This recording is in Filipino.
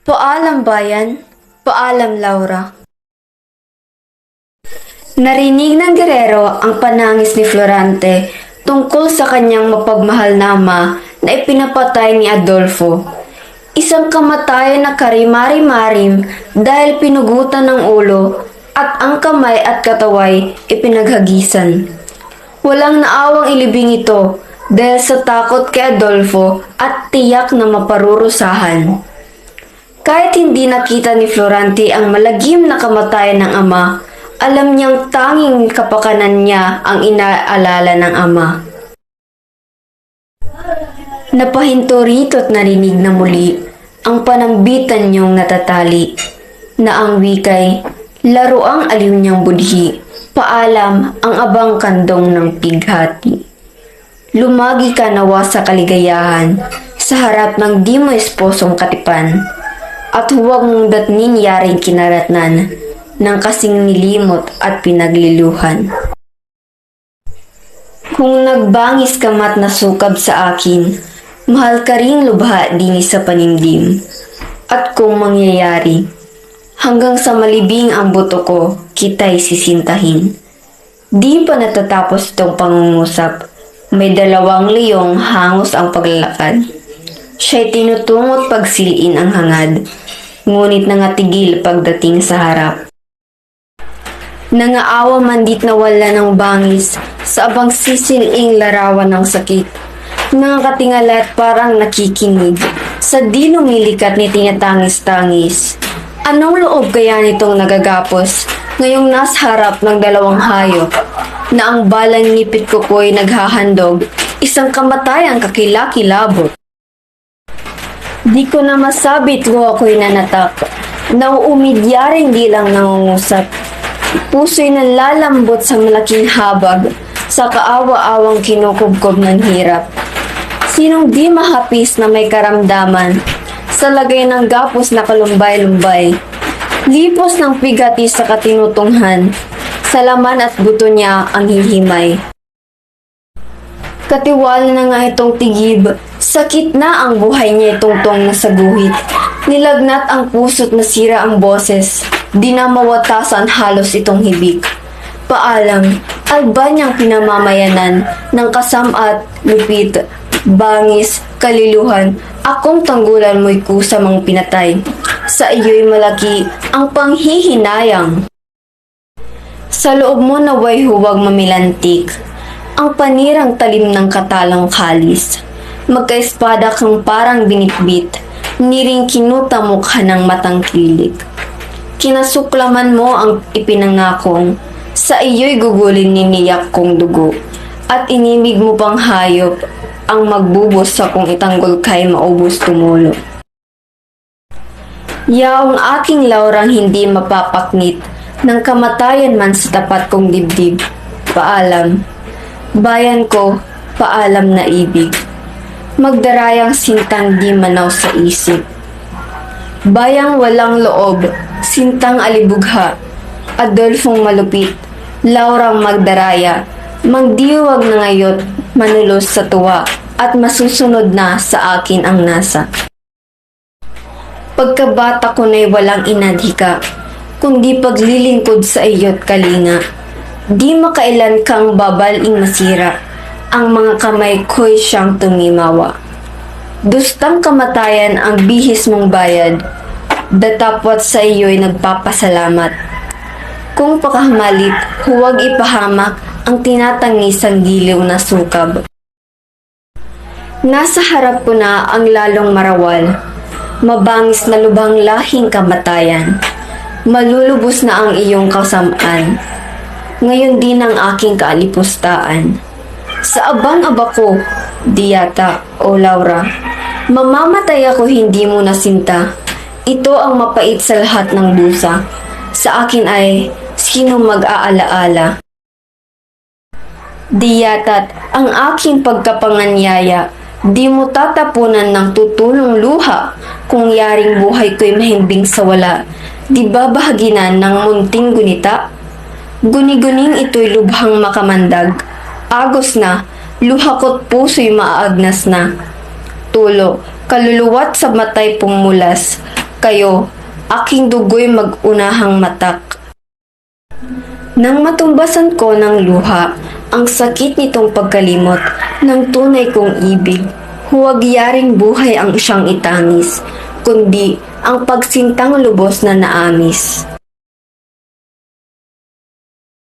Paalam bayan, paalam Laura. Narinig ng Guerrero ang panangis ni Florante tungkol sa kanyang mapagmahal na ama na ipinapatay ni Adolfo. Isang kamatayan na karimari-marim dahil pinugutan ng ulo at ang kamay at kataway ipinaghagisan. Walang naawang ilibing ito dahil sa takot kay Adolfo at tiyak na maparurusahan. Kahit hindi nakita ni Florante ang malagim na kamatayan ng ama, alam niyang tanging kapakanan niya ang inaalala ng ama. Napahinto rito't narinig na muli ang panambitan niyong natatali, na ang wikay, laruang aliw niyang budhi, paalam ang abang kandong ng pighati. Lumagi ka nawa sa kaligayahan, sa harap ng di mo esposong katipan, at huwag mong datnin yaring kinaratnan ng kasing nilimot at pinagliluhan. Kung nagbangis ka mat nasukab sa akin, mahal ka ring lubha din sa panimdim. At kung mangyayari, hanggang sa malibing ang buto ko, kita'y sisintahin. Di pa natatapos itong pangungusap, may 2 leyong hangos ang paglalakad. Siya'y tinutungo't pagsiliin ang hangad, ngunit nangatigil pagdating sa harap. Nangaawa man dit na wala ng bangis sa abang sisiling larawan ng sakit. Nangatingala at parang nakikinig sa di lumilikat ni tinatangis-tangis. Anong loob kaya nitong nagagapos ngayong nasa harap ng 2 hayop na ang balang ngipit ko ko'y naghahandog, isang kamatayang kakilakilabot. Di ko na masabit kung ako'y nanatak. Nauumidyaring di lang nangungusap. Puso'y nalalambot sa malaking habag, sa kaawa-awang kinukubkob ng hirap. Sinong di mahapis na may karamdaman, sa lagay ng gapos na kalumbay-lumbay. Lipos ng pigati sa katinutunghan, sa laman at buto niya ang hihimay. Katiwala na nga itong tigib, sakit na ang buhay niya itungtong nasa guhit. Nilagnat ang puso't nasira ang boses, di na mawatasan halos itong hibik. Paalam, alba niyang pinamamayanan ng kasam at lupit, bangis, kaliluhan, akong tanggulan mo'y kusamang pinatay. Sa iyo'y malaki ang panghihinayang. Sa loob mo naway huwag mamilantik, ang panirang talim ng katalang kalis. Magkaespada kang parang binitbit, niring kinutamok ka ng matangkilik. Kinasuklaman mo ang ipinangakong, sa iyo'y gugulin niniyak kong dugo, at inimig mo pang hayop, ang magbubos sa kung itanggol kay maubos tumulo. Yaong aking Laurang hindi mapapaknit, ng kamatayan man sa tapat kong dibdib. Paalam. Bayan ko, paalam na ibig. Magdarayang sintang di manaw sa isip. Bayang walang loob, sintang alibugha. Adolfong malupit, Laurang magdaraya. Magdiwag na ngayot, manulos sa tuwa, at masusunod na sa akin ang nasa. Pagkabata ko na'y walang inadhika, kundi paglilingkod sa iyo't kalinga. Di makailan kang babaling masira, ang mga kamay ko'y siyang tumimawa. Dustang kamatayan ang bihis mong bayad, datapwat sa iyo'y nagpapasalamat. Kung pakahamalit, huwag ipahamak ang tinatangisang giliw na sukab. Nasa harap ko na ang lalong marawal, mabangis na lubhang lahing kamatayan. Malulubos na ang iyong kasamaan, ngayon din ang aking kaalipustaan. Sa abang-aba ko, Diyata o Laura, mamamatay ako hindi mo nasinta. Ito ang mapait sa lahat ng dusa. Sa akin ay sino mag-aalaala. Diyata't ang aking pagkapanganyaya, di mo tatapunan ng tutulong luha kung yaring buhay ko'y mahimbing sa wala. Di ba bahaginan ng munting gunita? Guni-guning ito'y lubhang makamandag. Agos na, luha ko't puso'y maaagnas na. Tulo, kaluluwat sa matay pumulas. kayo, aking dugo'y mag-unahang matak. Nang matumbasan ko ng luha, ang sakit nitong pagkalimot ng tunay kong ibig, huwag yaring buhay ang siyang itangis, kundi ang pagsintang lubos na naamis.